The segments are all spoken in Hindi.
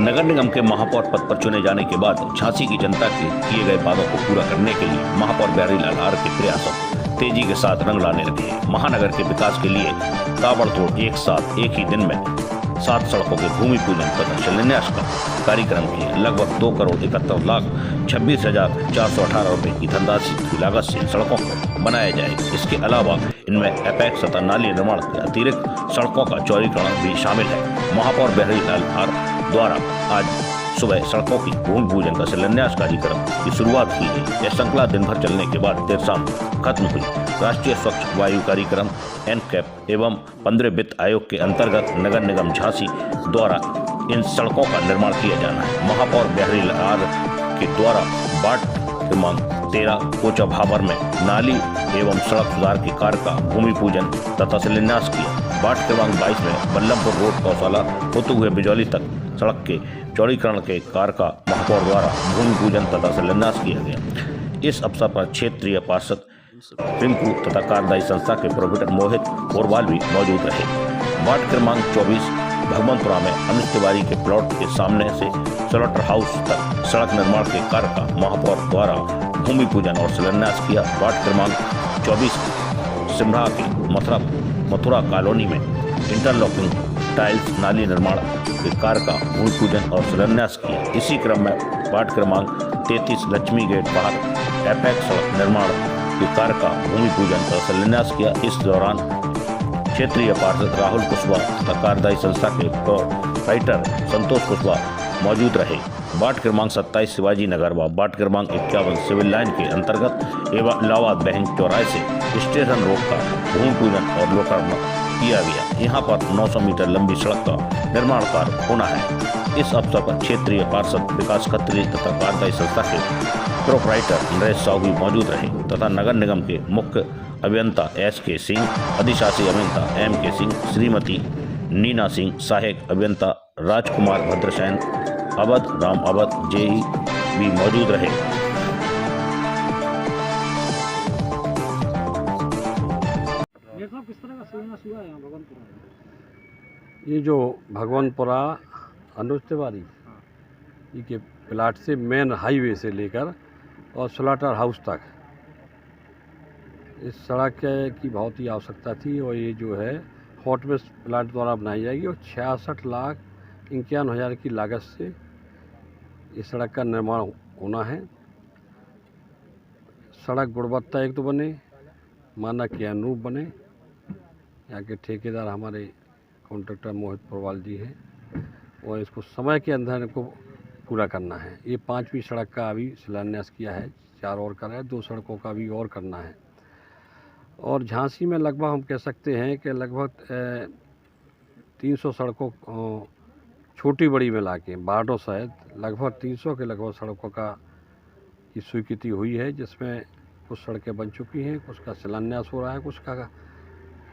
नगर निगम के महापौर पद पर चुने जाने के बाद झांसी की जनता के किए गए वादों को पूरा करने के लिए महापौर बिहारीलाल आर्य के प्रयास तेजी के साथ रंग लाने लगे हैं। महानगर के विकास के लिए ताबड़तोड़ एक साथ एक ही दिन में 7 सड़कों के भूमि पूजन तथा शिलान्यास का कार्यक्रम किए। लगभग 2,71,26,418 रुपए की धनराशि की लागत से सड़कों को बनाया जाएगा। इसके अलावा इनमें एपेक्स तथा नाली निर्माण के अतिरिक्त सड़कों का चौड़ीकरण भी शामिल है। महापौर बिहारीलाल आर्य द्वारा आज सुबह सड़कों की भूमि पूजन का शिलान्यास कार्यक्रम की शुरुआत की गई। यह श्रृंखला दिन भर चलने के बाद देर शाम खत्म हुई। राष्ट्रीय स्वच्छ वायु कार्यक्रम एनकैप एवं 15 वित्त आयोग के अंतर्गत नगर निगम झांसी द्वारा इन सड़कों का निर्माण किया जाना है। महापौर बिहारीलाल आर्य के द्वारा वार्ड क्रमांक 13 कोचा भाबर में नाली एवं सड़क सुधार के कार्य का भूमि पूजन तथा शिलान्यास किया। वार्ड क्रमांक 22 में बल्लभपुर रोड गौशाला होते हुए बिजौली तक सड़क के चौड़ीकरण के कार्य का महापौर द्वारा भूमि पूजन तथा शिलान्यास किया गया। इस अवसर पर क्षेत्रीय पार्षद रिंकू तथा कार्यदायी संस्था के प्रोफेसर मोहित पोरवाल भी मौजूद रहे। वार्ड क्रमांक 24 भगवंतपुरा में अनुज तिवारी के प्लॉट के सामने से स्लॉटर हाउस तक सड़क निर्माण के कार्य का महापौर द्वारा भूमि पूजन और शिलान्यास किया। वार्ड क्रमांक 24 सिमरा के मथुरा कॉलोनी में इंटरलॉकिंग टाइल्स नाली निर्माण के कार्य का भूमि पूजन और शिलान्यास किया। इसी क्रम में वार्ड क्रमांक 33 लक्ष्मी गेट बाहर एपेक्स सड़क निर्माण के कार्य का भूमि पूजन और शिलान्यास किया। इस दौरान क्षेत्रीय पार्षद राहुल कुशवाहा तथा कार्यदायी संस्था के प्रोप्राइटर संतोष कुशवाहा मौजूद रहे। वार्ड क्रमांक 27 शिवाजी नगर व वार्ड क्रमांक 51 सिविल लाइन के अंतर्गत एवं इलाहाबाद बैंक चौराहे से स्टेशन रोड का भूमि पूजन और लोकार्पण किया गया। यहाँ पर 900 मीटर लंबी सड़क का निर्माण कार्य होना है। इस अवसर पर क्षेत्रीय पार्षद विकास खत्री तथा कार्यदायी संस्था के प्रोप्राइटर नरेश साहू भी मौजूद रहे तथा नगर निगम के मुख्य अभियंता SK सिंह, अधिशासी अभियंता MK सिंह, श्रीमती नीना सिंह, सहायक अभियंता राजकुमार भद्रसैन, अवध राम अवध JE भी मौजूद रहे। किस तरह का शिलान्यास हुआ है यहाँ भगवंतपुरा? ये जो भगवंतपुरा अनुज तिवारी के प्लाट से मेन हाईवे से लेकर और स्लॉटर हाउस तक इस सड़क की बहुत ही आवश्यकता थी और ये जो है हॉटवेस्ट प्लाट द्वारा बनाई जाएगी और 66,51,000 की लागत से इस सड़क का निर्माण होना है। सड़क गुणवत्ता एक तो बने, मानक के अनुरूप बने। यहाँ के ठेकेदार हमारे कॉन्ट्रैक्टर मोहित पोरवाल जी हैं और इसको समय के अंदर इनको पूरा करना है। ये 5वीं सड़क का अभी शिलान्यास किया है, 4 और कर है, 2 सड़कों का भी और करना है। और झांसी में लगभग हम कह सकते हैं कि लगभग 300 सड़कों छोटी बड़ी मिला के वार्डों सहित लगभग 300 के लगभग सड़कों का की स्वीकृति हुई है, जिसमें कुछ सड़कें बन चुकी हैं, कुछ का शिलान्यास हो रहा है, कुछ का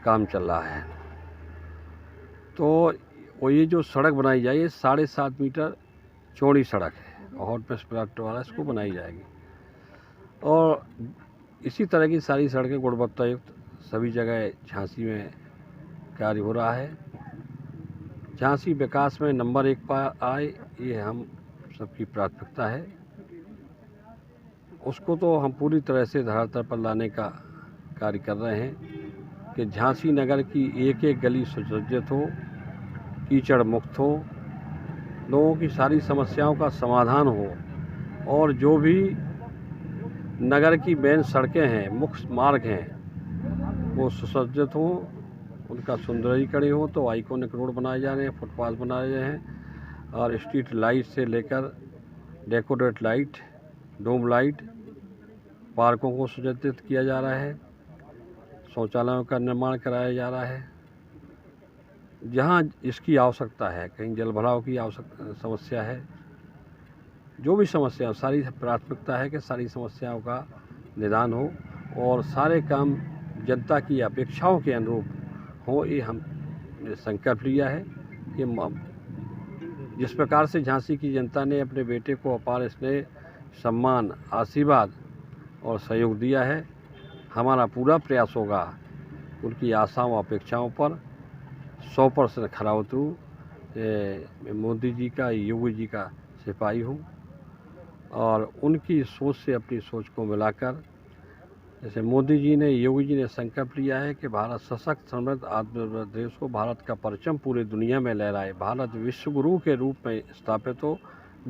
काम चल रहा है। तो ये जो सड़क बनाई जाएगी 7.5 मीटर चौड़ी सड़क है और हॉटवेस्ट प्लाट द्वारा इसको बनाई जाएगी और इसी तरह की सारी सड़कें गुणवत्ता युक्त सभी जगह झांसी में कार्य हो रहा है। झांसी विकास में नंबर 1 पर आए, ये हम सबकी प्राथमिकता है। उसको तो हम पूरी तरह से धरातल पर लाने का कार्य कर रहे हैं कि झांसी नगर की एक एक गली सुसज्जित हो, कीचड़ मुक्त हो, लोगों की सारी समस्याओं का समाधान हो और जो भी नगर की मेन सड़कें हैं, मुख्य मार्ग हैं, वो सुसज्जित हों, उनका सुंदरीकरण हो। तो आइकॉनिक रोड बनाए जा रहे हैं, फुटपाथ बनाए गए हैं और स्ट्रीट लाइट से लेकर डेकोरेट लाइट, डोम लाइट, पार्कों को सुसज्जित किया जा रहा है, शौचालयों का निर्माण कराया जा रहा है। जहाँ इसकी आवश्यकता है, कहीं जल भराव की समस्या है, जो भी समस्या, सारी प्राथमिकता है कि सारी समस्याओं का निदान हो और सारे काम जनता की अपेक्षाओं के अनुरूप हो। ये हमने संकल्प लिया है कि जिस प्रकार से झांसी की जनता ने अपने बेटे को अपार स्नेह, सम्मान, आशीर्वाद और सहयोग दिया है, हमारा पूरा प्रयास होगा उनकी आशाओं अपेक्षाओं पर 100% खरा उतरूं मैं मोदी जी का, योगी जी का सिपाही हूँ और उनकी सोच से अपनी सोच को मिलाकर, जैसे मोदी जी ने, योगी जी ने संकल्प लिया है कि भारत सशक्त, समृद्ध, आत्मनिर्भर देश हो, भारत का परचम पूरी दुनिया में लहराए, भारत विश्व गुरु के रूप में स्थापित हो